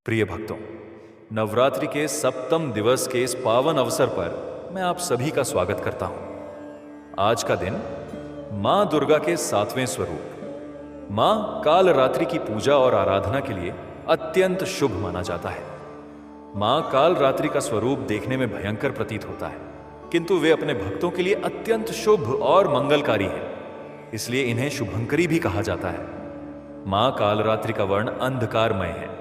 प्रिय भक्तों, नवरात्रि के सप्तम दिवस के इस पावन अवसर पर मैं आप सभी का स्वागत करता हूं। आज का दिन मां दुर्गा के 7वें स्वरूप मां कालरात्रि की पूजा और आराधना के लिए अत्यंत शुभ माना जाता है। मां कालरात्रि का स्वरूप देखने में भयंकर प्रतीत होता है, किंतु वे अपने भक्तों के लिए अत्यंत शुभ और मंगलकारी है, इसलिए इन्हें शुभंकरी भी कहा जाता है। मां कालरात्रि का वर्ण अंधकारमय है।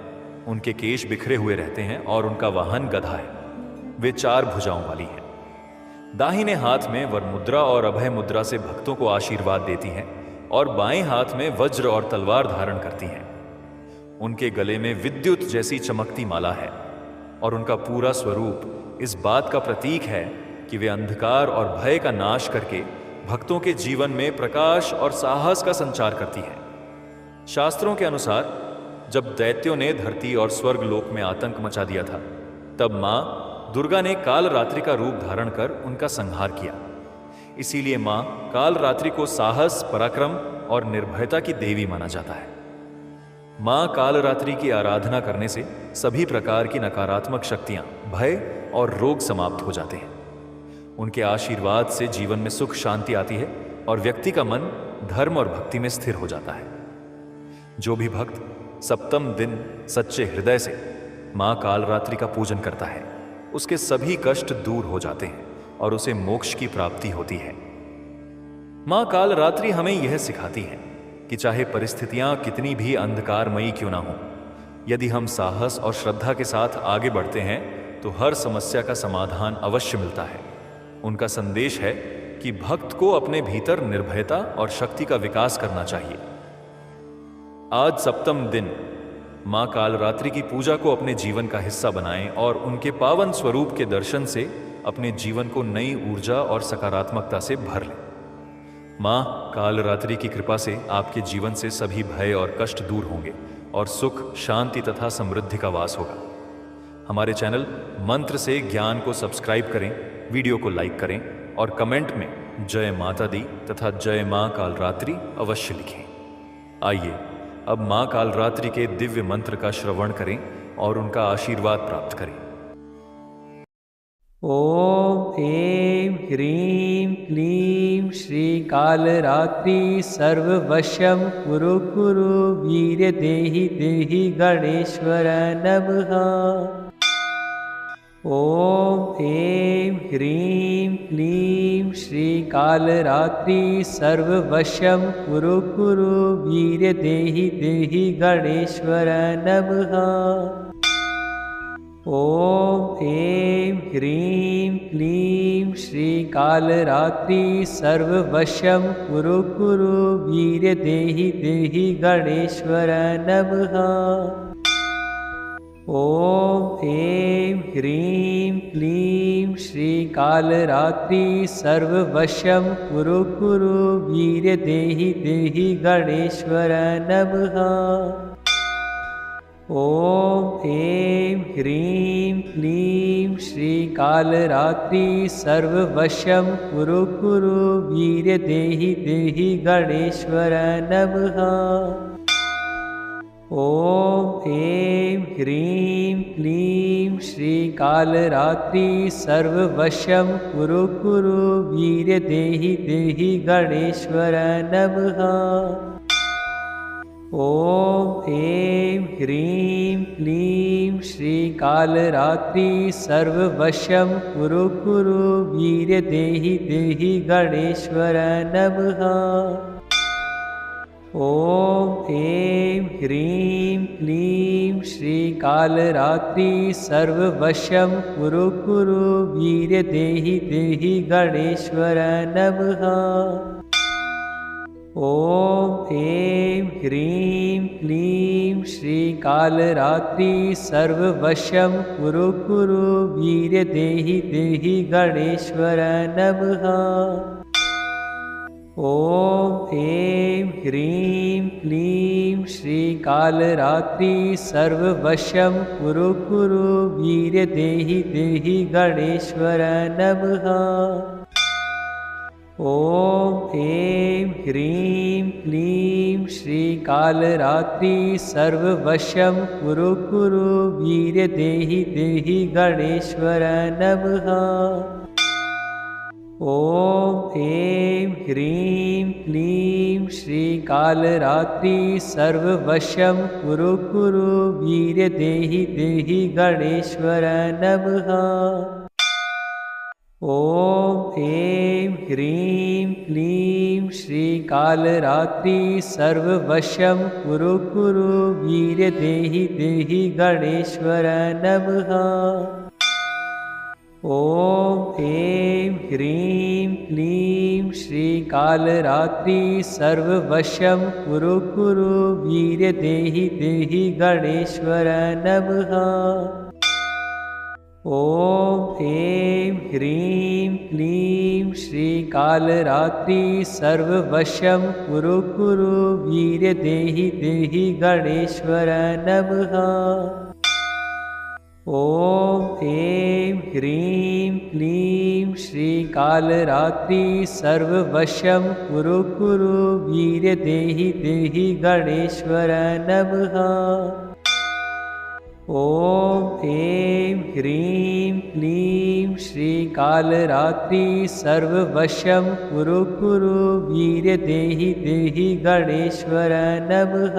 उनके केश बिखरे हुए रहते हैं और उनका वाहन गधा है। वे 4 भुजाओं वाली हैं। दाहिने हाथ में वरमुद्रा और अभय मुद्रा से भक्तों को आशीर्वाद देती हैं और बाएं हाथ में वज्र और तलवार धारण करती हैं। उनके गले में विद्युत जैसी चमकती माला है और उनका पूरा स्वरूप इस बात का प्रतीक है कि वे अंधकार और भय का नाश करके भक्तों के जीवन में प्रकाश और साहस का संचार करती हैं। शास्त्रों के अनुसार जब दैत्यों ने धरती और स्वर्ग लोक में आतंक मचा दिया था, तब मां दुर्गा ने कालरात्रि का रूप धारण कर उनका संहार किया। इसीलिए मां कालरात्रि को साहस, पराक्रम और निर्भयता की देवी माना जाता है। मां कालरात्रि की आराधना करने से सभी प्रकार की नकारात्मक शक्तियां, भय और रोग समाप्त हो जाते हैं। उनके आशीर्वाद से जीवन में सुख शांति आती है और व्यक्ति का मन धर्म और भक्ति में स्थिर हो जाता है। जो भी भक्त सप्तम दिन सच्चे हृदय से मां कालरात्रि का पूजन करता है, उसके सभी कष्ट दूर हो जाते हैं और उसे मोक्ष की प्राप्ति होती है। मां कालरात्रि हमें यह सिखाती है कि चाहे परिस्थितियां कितनी भी अंधकारमयी क्यों ना हो, यदि हम साहस और श्रद्धा के साथ आगे बढ़ते हैं तो हर समस्या का समाधान अवश्य मिलता है। उनका संदेश है कि भक्त को अपने भीतर निर्भयता और शक्ति का विकास करना चाहिए। आज सप्तम दिन मां कालरात्रि की पूजा को अपने जीवन का हिस्सा बनाएं और उनके पावन स्वरूप के दर्शन से अपने जीवन को नई ऊर्जा और सकारात्मकता से भर लें। मां कालरात्रि की कृपा से आपके जीवन से सभी भय और कष्ट दूर होंगे और सुख, शांति तथा समृद्धि का वास होगा। हमारे चैनल मंत्र से ज्ञान को सब्सक्राइब करें, वीडियो को लाइक करें और कमेंट में जय माता दी तथा जय मां कालरात्रि अवश्य लिखें। आइए अब मां कालरात्रि के दिव्य मंत्र का श्रवण करें और उनका आशीर्वाद प्राप्त करें। ओम ऐं ह्रीं क्लीं श्री कालरात्रि सर्ववशं कुरु कुरु वीर्य देहि देहि गणेश्वर नमः। ओम ऐं ह्रीं क्लीं श्री कालरात्रि सर्ववशं कुरु कुरु वीर्य देहि देहि गणेश्वर नमः। ओम ऐं ह्रीं क्लीं श्री कालरात्रि सर्ववशं कुरु कुरु वीर्य देहि देहि गणेश्वर नमः। ओम ऐं ह्रीं क्लीं श्री कालरात्रि सर्ववशं कुरु कुरु वीर्य देहि देहि गणेश्वर नमः। ओम ऐं ह्रीं क्लीं श्री कालरात्रि सर्ववशं कुरु कुरु वीर्य देहि देहि गणेश्वर नमः। ओम ऐं ह्रीं क्लीं श्री कालरात्रि सर्ववशं कुरु कुरु वीर्य देहि देहि गणेश्वर नमः। ओम ऐं ह्रीं क्लीं श्री कालरात्रि सर्ववशं कुरु कुरु वीर्य देहि देहि गणेश्वर नमः। ओम ऐं ह्रीं क्लीं श्री कालरात्रि सर्ववशं कुरु कुरु वीर्य देहि देहि गणेश्वर नमः। ओम ऐं ह्रीं क्लीं श्री कालरात्रि सर्ववशं कुरु कुरु वीर्य देहि देहि गणेश्वर नमः। ओम ऐं ह्रीं क्लीं श्री कालरात्रि सर्ववशं कुरु कुरु वीर्य देहि देहि गणेश्वर नमः। ॐ ऐं ह्रीं क्लीं श्रीकालरात्रि सर्ववशं कुरु कुरु वीर्यदेहि देहि गणेश्वर नमः। ॐ ऐं ह्रीं क्लीं श्रीकालरात्रि सर्ववशं कुरु कुरु वीर्यदेहि देहि गणेश्वर नमः। ॐ ऐं ह्रीं क्लीं श्रीकालरात्रि सर्ववशं कुरु कुरु वीर्यदेहि देहि गणेश्वर नमः। ॐ ऐं ह्रीं क्लीं श्रीकालरात्रि सर्ववशं कुरु कुरु वीर्यदेहि देहि गणेश्वर नमः। ॐ ऐं ह्रीं क्लीं श्रीकालरात्रि सर्ववशं कुरु कुरु वीर्यदेहि देहि गणेश्वर नमः। ॐ ऐं ह्रीं क्लीं श्रीकालरात्रि सर्ववशं कुरु कुरु वीर्यदेहि देहि गणेश्वर नमः। ॐ ऐं ह्रीं क्लीं श्रीकालरात्रि सर्ववशं कुरु कुरु वीर्यदेहि देहि गणेश्वर नमः।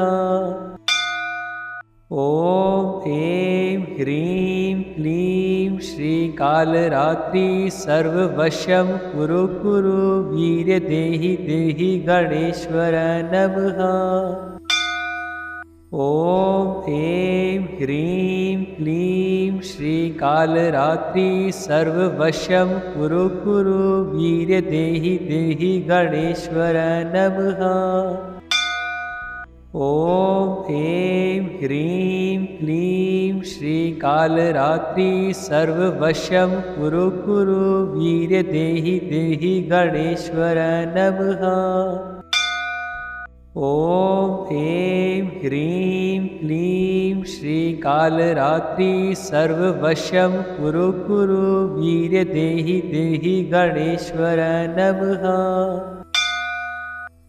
ॐ ऐं ह्रीं क्लीं श्रीकालरात्रि सर्ववशं कुरु कुरु वीर्यदेहि देहि गणेश्वर नमः। ॐ ऐं ह्रीं क्लीं श्रीकालरात्रि सर्ववशं कुरु कुरु वीर्यदेहि देहि गणेश्वर नमः। ॐ ऐं ह्रीं क्लीं श्रीकालरात्रि सर्ववशं कुरु कुरु वीर्यदेहि देहि गणेश्वर नमः। ॐ ऐं ह्रीं क्लीं श्रीकालरात्रि सर्ववशं कुरु कुरु वीर्यदेहि देहि गणेश्वर नमः।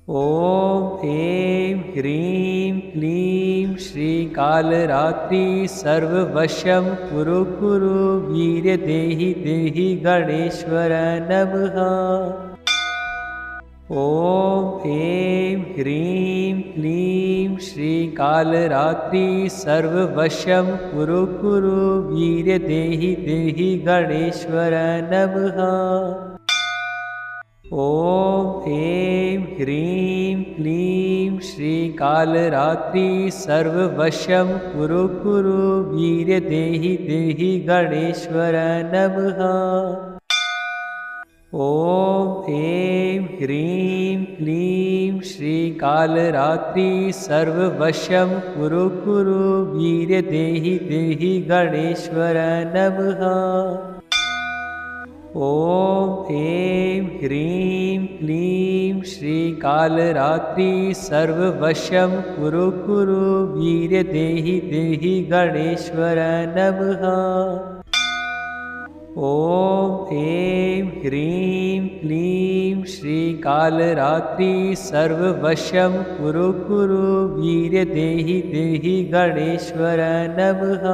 ॐ ऐं ह्रीं क्लीं श्रीकालरात्रि सर्ववशं कुरु कुरु वीर्यदेहि देहि गणेश्वर नमः। ॐ ऐं ह्रीं क्लीं श्रीकालरात्रि सर्ववशं कुरु कुरु वीर्यदेहि देहि गणेश्वर नमः। ॐ ऐं ह्रीं क्लीं श्रीकालरात्रि सर्ववशं कुरु कुरु वीर्यदेहि देहि गणेश्वर नमः। ॐ ऐं ह्रीं क्लीं श्रीकालरात्रि सर्ववशं कुरु कुरु वीर्यदेहि देहि गणेश्वर नमः। ॐ ऐं ह्रीं क्लीं श्रीकालरात्रि सर्ववशं कुरु कुरु वीर्यदेहि देहि गणेश्वर नमः। ॐ ऐं ह्रीं क्लीं श्रीकालरात्रि सर्ववशं कुरु कुरु वीर्यदेहि देहि गणेश्वर नमः।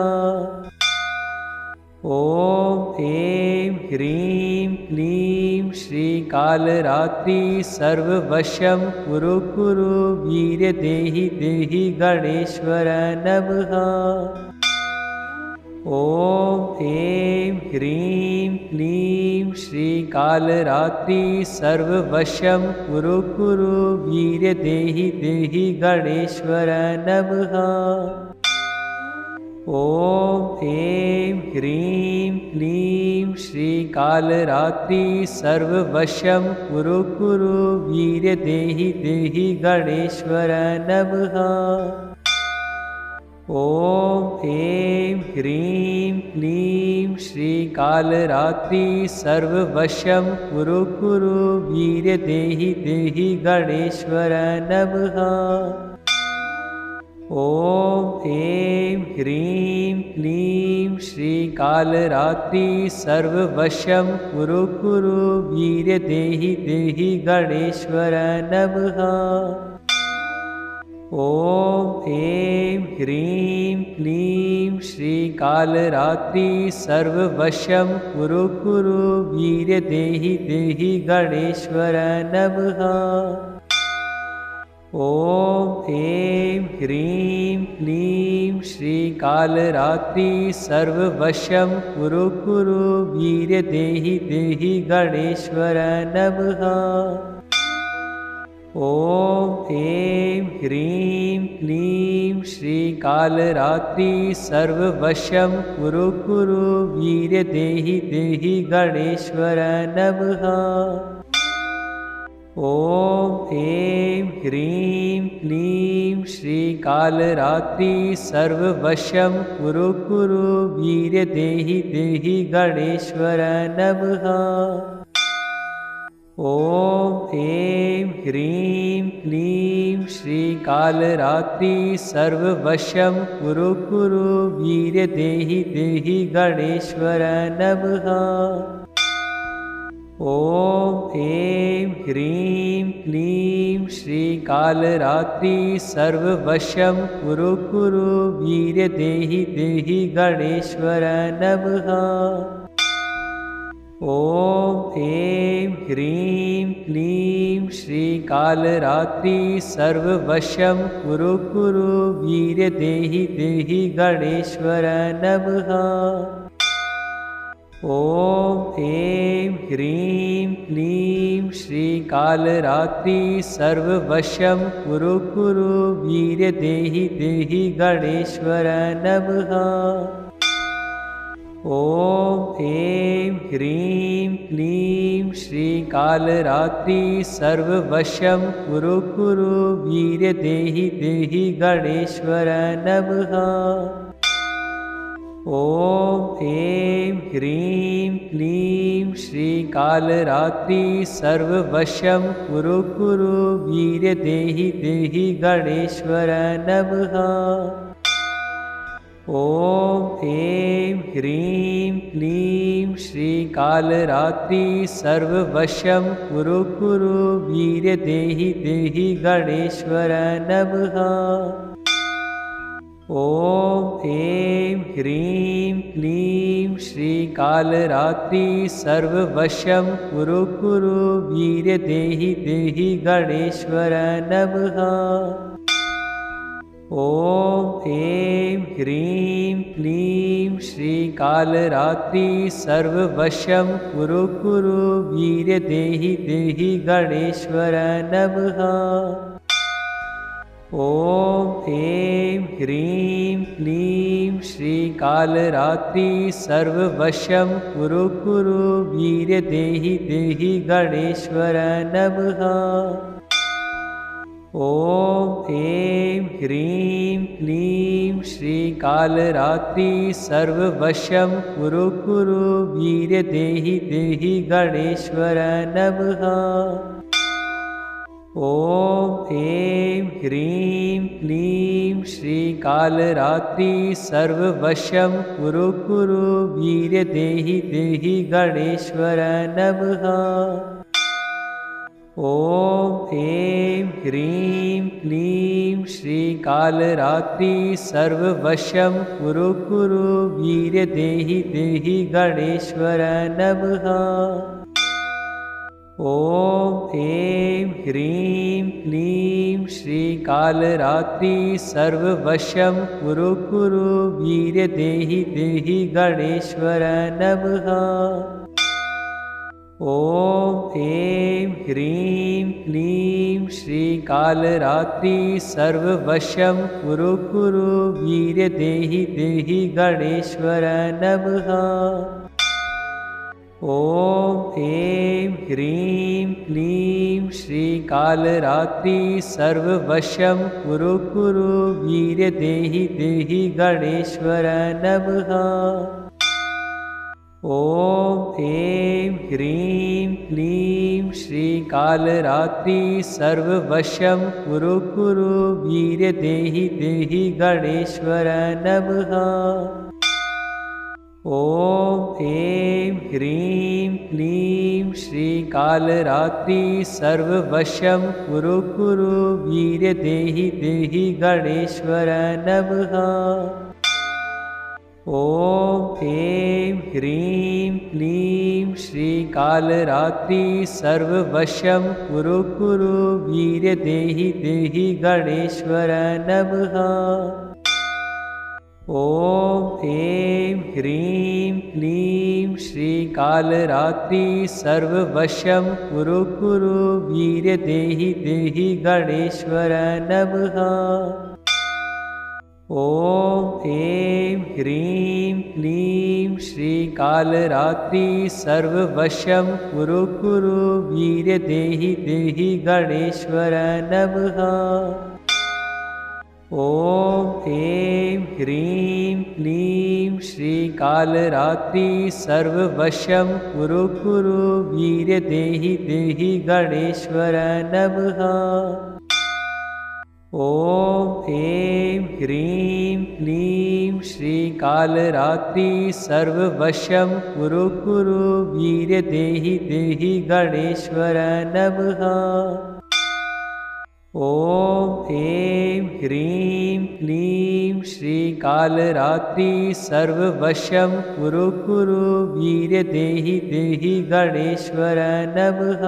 ॐ ऐं ह्रीं क्लीं श्रीकालरात्रि सर्ववशं कुरु कुरु वीर्यदेहि देहि गणेश्वर नमः। ॐ ऐं ह्रीं क्लीं श्रीकालरात्रि सर्ववशं कुरु कुरु वीर्यदेहि देहि गणेश्वर नमः। ॐ ऐं ह्रीं क्लीं श्रीकालरात्रि सर्ववशं कुरु कुरु वीर्यदेहि देहि गणेश्वर नमः। ॐ ऐं ह्रीं क्लीं श्रीकालरात्रि सर्ववशं कुरु कुरु वीर्यदेहि देहि गणेश्वर नमः। ॐ ऐं ह्रीं क्लीं श्रीकालरात्रि सर्ववशं कुरु कुरु वीर्यदेहि देहि गणेश्वर नमः। ॐ ऐं ह्रीं क्लीं श्रीकालरात्रि सर्ववशं कुरु कुरु वीर्यदेहि देहि गणेश्वर नमः। ॐ ऐं ह्रीं क्लीं श्रीकालरात्रि सर्ववशं कुरु कुरु वीर्यदेहि देहि गणेश्वर नमः। ॐ ऐं ह्रीं क्लीं श्रीकालरात्रि सर्ववशं कुरु कुरु वीर्यदेहि देहि गणेश्वर नमः। ॐ ऐं ह्रीं क्लीं श्रीकालरात्रि सर्ववशं कुरु कुरु वीर्यदेहि देहि गणेश्वर नमः। ॐ ऐं ह्रीं क्लीं श्रीकालरात्रि सर्ववशं कुरु कुरु वीर्यदेहि देहि गणेश्वर नमः। ॐ ऐं ह्रीं क्लीं श्रीकालरात्रि सर्ववशं कुरु कुरु वीर्यदेहि देहि गणेश्वर नमः। ॐ ऐं ह्रीं क्लीं श्रीकालरात्रि सर्ववशं कुरु कुरु वीर्यदेहि देहि गणेश्वर नमः। ॐ ऐं ह्रीं क्लीं श्रीकालरात्रि सर्ववशं कुरु कुरु वीर्यदेहि देहि गणेश्वर नमः। ॐ ऐं ह्रीं क्लीं श्रीकालरात्रि सर्ववशं कुरु कुरु वीर्यदेहि देहि गणेश्वर नमः। ॐ ऐं ह्रीं क्लीं श्रीकालरात्रि सर्ववशं कुरु कुरु वीर्यदेहि देहि गणेश्वर नमः। ॐ ऐं ह्रीं क्लीं श्रीकालरात्रि सर्ववशं कुरु कुरु वीर्यदेहि देहि गणेश्वर नमः। ॐ ऐं ह्रीं क्लीं श्रीकालरात्रि सर्ववशं कुरु कुरु वीर्यदेहि देहि गणेश्वर नमः। ॐ ऐं ह्रीं क्लीं श्रीकालरात्रि सर्ववशं कुरु कुरु वीर्यदेहि देहि गणेश्वर नमः। ॐ ऐं ह्रीं क्लीं श्रीकालरात्रि सर्ववशं कुरु कुरु वीर्यदेहि देहि गणेश्वर नमः। ॐ ऐं ह्रीं क्लीं श्रीकालरात्रि सर्ववशं कुरु कुरु वीर्यदेहि देहि गणेश्वर नमः। ॐ ऐं ह्रीं क्लीं श्रीकालरात्रि सर्ववशं कुरु कुरु वीर्यदेहि देहि गणेश्वर नमः। ॐ ऐं ह्रीं क्लीं श्रीकालरात्रि सर्ववशं कुरु कुरु वीर्यदेहि देहि गणेश्वर नमः। ॐ ऐं ह्रीं क्लीं श्रीकालरात्रि सर्ववशं कुरु कुरु वीर्यदेहि देहि गणेश्वर नमः। ॐ ऐं ह्रीं क्लीं श्रीकालरात्रि सर्ववशं कुरु कुरु वीर्यदेहि देहि गणेश्वर नमः। ॐ ऐं ह्रीं क्लीं श्रीकालरात्रि सर्ववशं कुरु कुरु वीर्यदेहि देहि गणेश्वर नमः। ॐ ऐं ह्रीं क्लीं श्रीकालरात्रि सर्ववशं कुरु कुरु वीर्यदेहि देहि गणेश्वर नमः। ॐ ऐं ह्रीं क्लीं श्रीकालरात्रि सर्ववशं कुरु कुरु वीर्यदेहि देहि गणेश्वर नमः। ॐ ऐं ह्रीं क्लीं श्रीकालरात्रि सर्ववशं कुरु कुरु वीर्यदेहि देहि गणेश्वर नमः। ॐ ऐं ह्रीं क्लीं श्रीकालरात्रि सर्ववशं कुरु कुरु वीर्यदेहि देहि गणेश्वर नमः। ॐ ऐं ह्रीं क्लीं श्रीकालरात्रि सर्ववशं कुरु कुरु वीर्यदेहि देहि गणेश्वर नमः। ॐ ऐं ह्रीं क्लीं श्रीकालरात्रि सर्ववशं कुरु कुरु वीर्यदेहि देहि गणेश्वर नमः। ॐ ऐं ह्रीं क्लीं श्रीकालरात्रि सर्ववशं कुरु कुरु वीर्यदेहि देहि गणेश्वर नमः। ॐ ऐं ह्रीं क्लीं श्रीकालरात्रि सर्ववशं कुरु कुरु वीर्यदेहि देहि गणेश्वर नमः।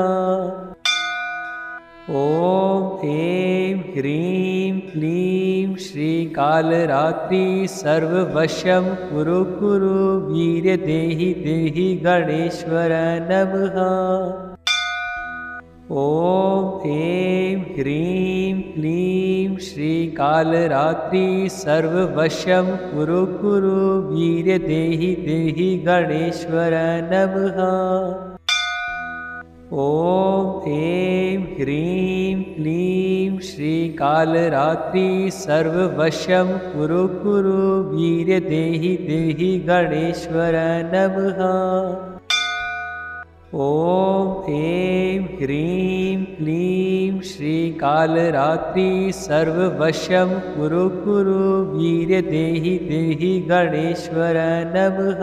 ॐ ऐं ह्रीं क्लीं श्रीकालरात्रि सर्ववशं कुरु कुरु वीर्यदेहि देहि गणेश्वर नमः। ॐ ऐं ह्रीं क्लीं श्रीकालरात्रि सर्ववशं कुरु कुरु वीर्यदेहि देहि गणेश्वर नमः। ॐ ऐं ह्रीं क्लीं श्रीकालरात्रि सर्ववशं कुरु कुरु वीर्यदेहि देहि गणेश्वर नमः। ॐ ऐं ह्रीं क्लीं श्रीकालरात्रि सर्ववशं कुरु कुरु वीर्यदेहि देहि गणेश्वर नमः।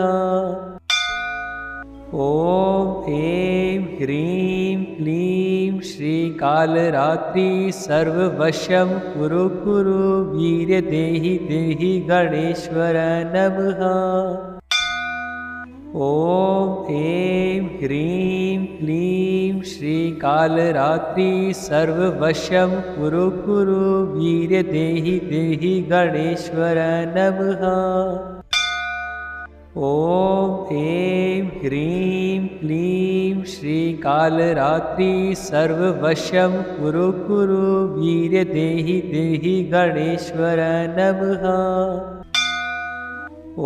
ॐ ऐं ह्रीं क्लीं श्रीकालरात्रि सर्ववशं कुरु कुरु वीर्यदेहि देहि गणेश्वर नमः। ॐ ऐं ह्रीं क्लीं श्रीकालरात्रि सर्ववशं कुरु कुरु वीर्यदेहि देहि गणेश्वर नमः। ॐ ऐं ह्रीं क्लीं श्रीकालरात्रि सर्ववशं कुरु कुरु वीर्यदेहि देहि गणेश्वर नमः। ॐ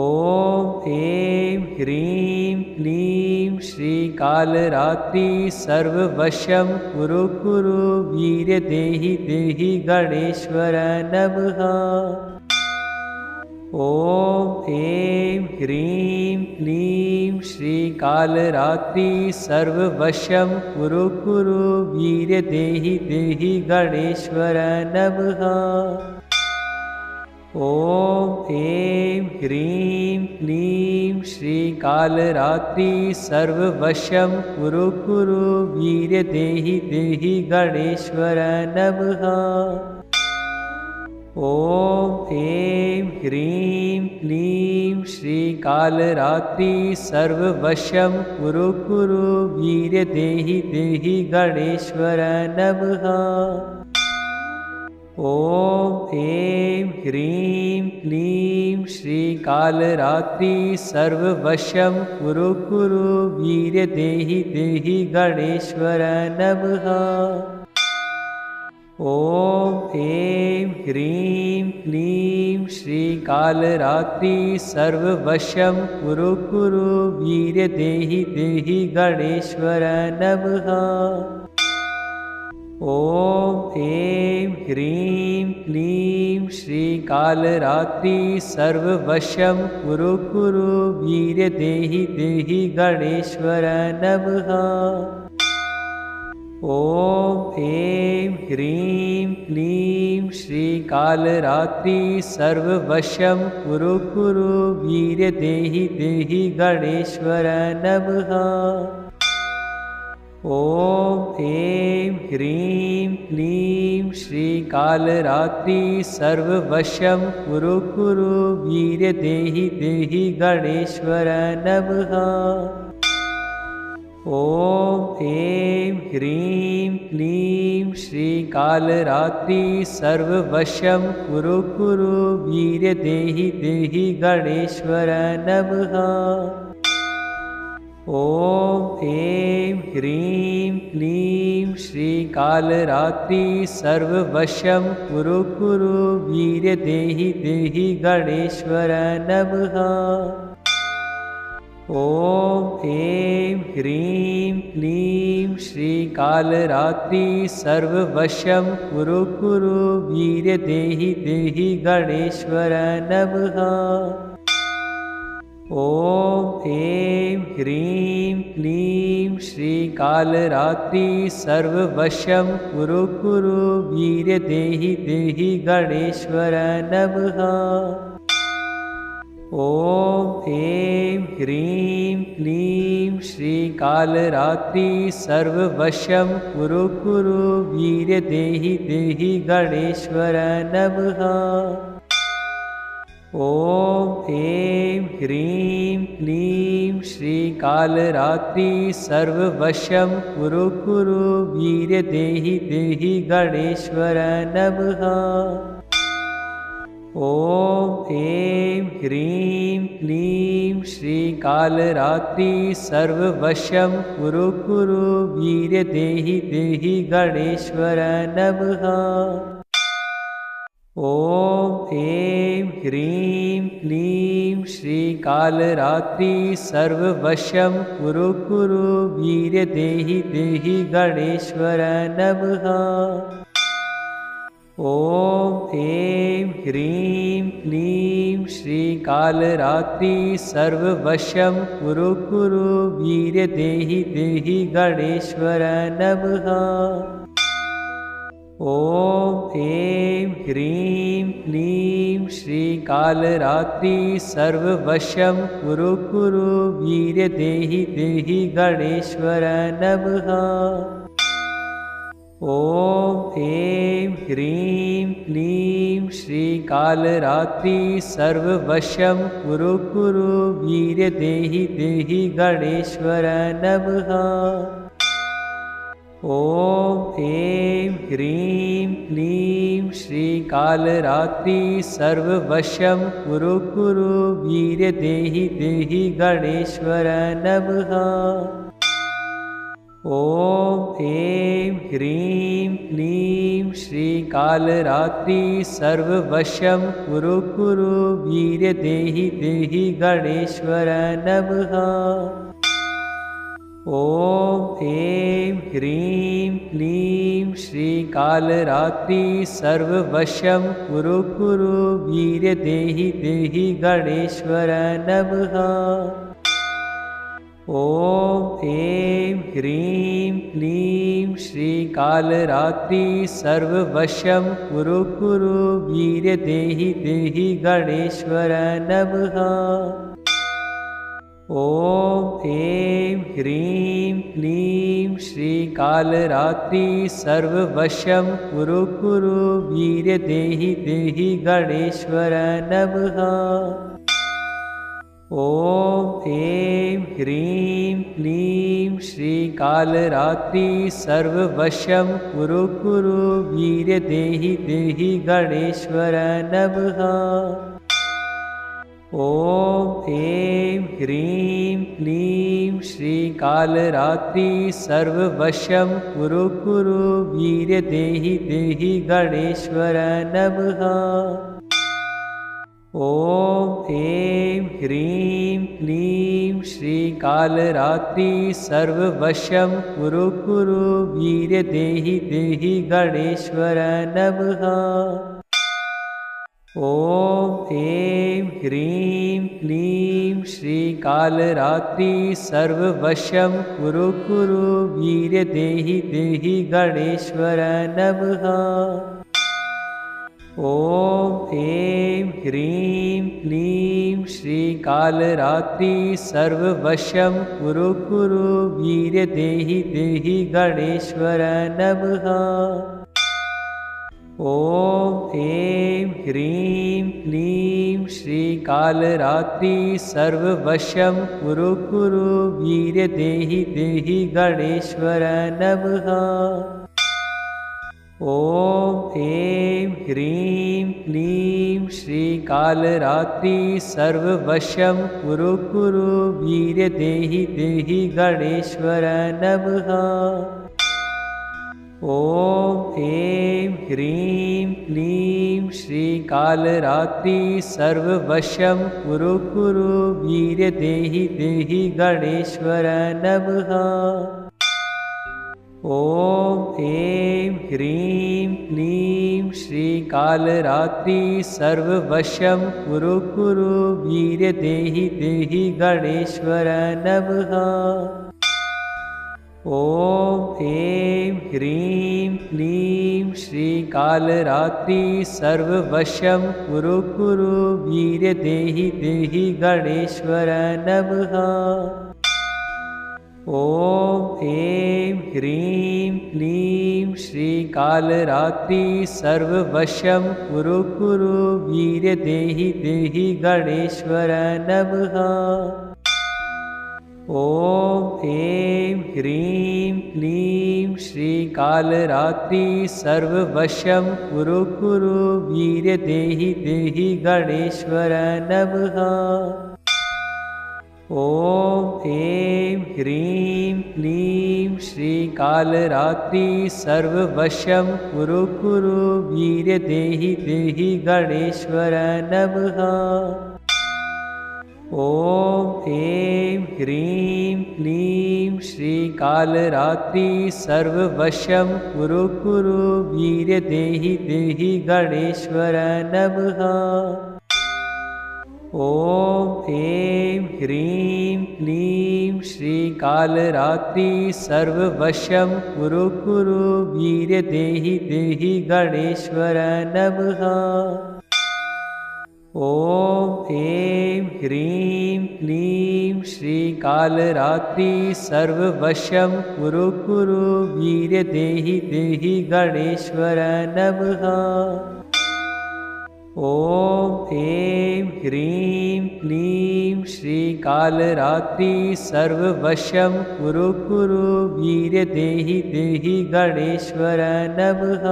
ऐं ह्रीं क्लीं श्रीकालरात्रि सर्ववशं कुरु कुरु वीर्यदेहि देहि गणेश्वर नमः। ॐ ऐं ह्रीं क्लीं श्रीकालरात्रि सर्ववशं कुरु कुरु वीर्यदेहि देहि गणेश्वर नमः। ॐ ऐं ह्रीं क्लीं श्रीकालरात्रि सर्ववशं कुरु कुरु वीर्यदेहि देहि गणेश्वर नमः। ॐ ऐं ह्रीं क्लीं श्रीकालरात्रि सर्ववशं कुरु कुरु वीर्यदेहि देहि गणेश्वर नमः। ॐ ऐं ह्रीं क्लीं श्रीकालरात्रि सर्ववशं कुरु कुरु वीर्यदेहि देहि गणेश्वर नमः। ॐ ऐं ह्रीं क्लीं श्रीकालरात्रि सर्ववशं कुरु कुरु वीर्यदेहि देहि गणेश्वर नमः। ॐ ऐं ह्रीं क्लीं श्रीकालरात्रि सर्ववशं कुरु कुरु वीर्य देहि देहि गणेश्वर नमः। ॐ ऐं ह्रीं क्लीं श्रीकालरात्रि सर्ववशं कुरु कुरु वीर्य देहि देहि गणेश्वर नमः। ॐ ऐं ह्रीं क्लीं श्रीकालरात्रि सर्ववशं कुरु कुरु वीर्य देहि देहि गणेश्वर नमः। ॐ ऐं ह्रीं क्लीं श्रीकालरात्रि सर्ववशं कुरु कुरु वीर्य देहि देहि गणेश्वर नमः। ॐ ऐं ह्रीं क्लीं श्रीकालरात्रि सर्ववशं कुरु कुरु वीर्य देहि देहि गणेश्वर नमः। ॐ ऐं ह्रीं क्लीं श्रीकालरात्रि सर्ववशं कुरु कुरु वीर्य देहि देहि गणेश्वर नमः। ॐ ऐं ह्रीं क्लीं श्रीकालरात्रि सर्ववशं कुरु कुरु वीर्य देहि देहि गणेश्वर नमः। ॐ ऐं ह्रीं क्लीं श्रीकालरात्रि सर्ववशं कुरु कुरु वीर्य देहि देहि गणेश्वर नमः। ॐ ऐं ह्रीं क्लीं श्रीकालरात्रि सर्ववशं कुरु कुरु वीर्य देहि देहि गणेश्वर नमः। ॐ ऐं ह्रीं क्लीं श्रीकालरात्रि सर्ववशं कुरु कुरु वीर्य देहि देहि गणेश्वर नमः। ॐ ऐं ह्रीं क्लीं श्रीकालरात्रि सर्ववशं कुरु कुरु वीर्य देहि देहि गणेश्वर नमः। ॐ ऐं ह्रीं क्लीं श्रीकालरात्रि सर्ववशं कुरु कुरु वीर्य देहि देहि गणेश्वर नमः। ॐ ऐं ह्रीं क्लीं श्रीकालरात्रि सर्ववशं कुरु कुरु वीर्य देहि देहि गणेश्वर नमः। ॐ ऐं ह्रीं क्लीं श्रीकालरात्रि सर्ववशं कुरु कुरु वीर्य देहि देहि गणेश्वर नमः। ॐ ऐं ह्रीं क्लीं श्रीकालरात्रि सर्ववशं कुरु कुरु वीर्य देहि देहि गणेश्वर नमः। ॐ ऐं ह्रीं क्लीं श्रीकालरात्रि सर्ववशं कुरु कुरु वीर्य देहि देहि गणेश्वर नमः। ॐ ऐं ह्रीं क्लीं श्रीकालरात्रि सर्ववशं कुरु कुरु वीर्य देहि देहि गणेश्वर नमः। ॐ ऐं ह्रीं क्लीं श्रीकालरात्रि सर्ववशं कुरु कुरु वीर्य देहि देहि गणेश्वर नमः। ॐ ऐं ह्रीं क्लीं श्रीकालरात्रि सर्ववशं कुरु कुरु वीर्य देहि देहि गणेश्वर नमः। ॐ ऐं ह्रीं क्लीं श्रीकालरात्रि सर्ववशं कुरु कुरु वीर्य देहि देहि गणेश्वर नमः। ॐ ऐं ह्रीं क्लीं श्रीकालरात्रि सर्ववशं कुरु कुरु वीर्य देहि देहि गणेश्वर नमः। ॐ ऐं ह्रीं क्लीं श्रीकालरात्रि सर्ववशं कुरु कुरु वीर्य देहि देहि गणेश्वर नमः। ॐ ऐं ह्रीं क्लीं श्रीकालरात्रि सर्ववशं कुरु कुरु वीर्य देहि देहि गणेश्वर नमः। ॐ ऐं ह्रीं क्लीं श्रीकालरात्रि सर्ववशं कुरु कुरु वीर्य देहि देहि गणेश्वर नमः। ॐ ऐं ह्रीं क्लीं श्रीकालरात्रि सर्ववशं कुरु कुरु वीर्य देहि देहि गणेश्वर नमः। ॐ ऐं ह्रीं क्लीं श्रीकालरात्रि सर्ववशं कुरु कुरु वीर्य देहि देहि गणेश्वर नमः। ॐ ऐं ह्रीं क्लीं श्रीकालरात्रि सर्ववशं कुरु कुरु वीर्य देहि देहि गणेश्वर नमः। ॐ ऐं ह्रीं क्लीं श्रीकालरात्रि सर्ववशं कुरु कुरु वीर्य देहि देहि गणेश्वर नमः। ॐ ऐं ह्रीं क्लीं श्रीकालरात्रि सर्ववशं कुरु कुरु वीर्य देहि देहि गणेश्वर नमः। ॐ ऐं ह्रीं क्लीं श्रीकालरात्रि सर्ववशं कुरु कुरु वीर्य देहि देहि गणेश्वर नमः। ॐ ऐं ह्रीं क्लीं श्रीकालरात्रि सर्ववशं कुरु कुरु वीर्य देहि देहि गणेश्वर नमः। ॐ ऐं ह्रीं क्लीं श्रीकालरात्रि सर्ववशं कुरु कुरु वीर्य देहि देहि गणेश्वर नमः। ॐ ऐं ह्रीं क्लीं श्रीकालरात्रि सर्ववशं कुरु कुरु वीर्य देहि देहि गणेश्वर नमः। ॐ ऐं ह्रीं क्लीं श्रीकालरात्रि सर्ववशं कुरु कुरु वीर्य देहि देहि गणेश्वर नमः। ॐ ऐं ह्रीं क्लीं श्रीकालरात्रि सर्ववशं कुरु कुरु वीर्य देहि देहि गणेश्वर नमः। ॐ ऐं ह्रीं क्लीं श्रीकालरात्रि सर्ववशं कुरु कुरु वीर्य देहि देहि गणेश्वर नमः।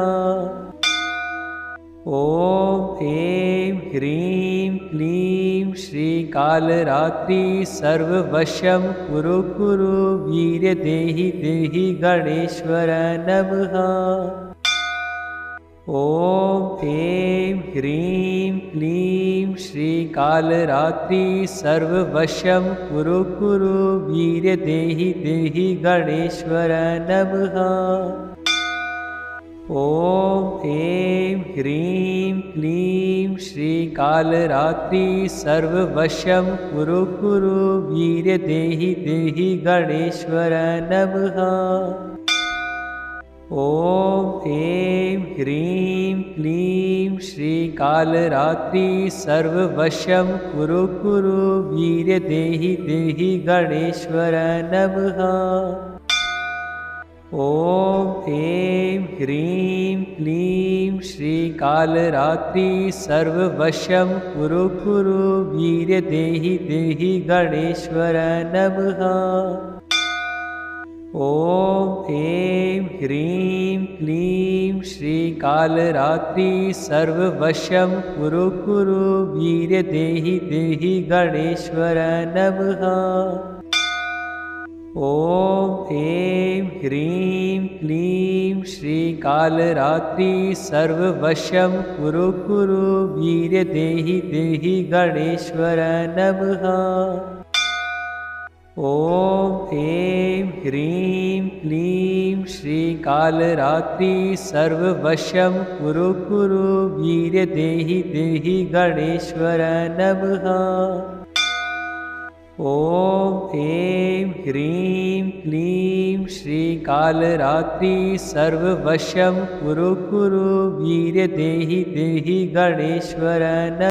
ॐ ऐं ह्रीं क्लीं श्रीकालरात्रि सर्ववशं कुरु कुरु वीर्य देहि देहि गणेश्वर नमः। ॐ ऐं ह्रीं क्लीं श्रीकालरात्रि सर्ववशं कुरु कुरु वीर्य देहि देहि गणेश्वर नमः। ॐ ऐं ह्रीं क्लीं श्रीकालरात्रि सर्ववशं कुरु कुरु वीर्य देहि देहि गणेश्वर नमः। ॐ ऐं ह्रीं क्लीं श्रीकालरात्रि सर्ववशं कुरु कुरु वीर्य देहि देहि गणेश्वर नमः। ॐ ऐं ह्रीं क्लीं श्रीकालरात्रि सर्ववशं कुरु कुरु वीर्य देहि देहि गणेश्वर नमः। ॐ ऐं ह्रीं क्लीं श्रीकालरात्रि सर्ववशं कुरु कुरु वीर्य देहि देहि गणेश्वर नमः। ॐ ऐं ह्रीं क्लीं श्रीकालरात्रि सर्ववशं कुरु कुरु वीर्य देहि देहि गणेश्वर नमः। ॐ ऐं ह्रीं क्लीं श्रीकालरात्रि सर्ववशं कुरु कुरु वीर्य देहि देहि गणेश्वर नमः। ॐ ऐं ह्रीं क्लीं श्रीकालरात्रि सर्ववशं कुरु कुरु वीर्य देहि देहि गणेश्वर नमः।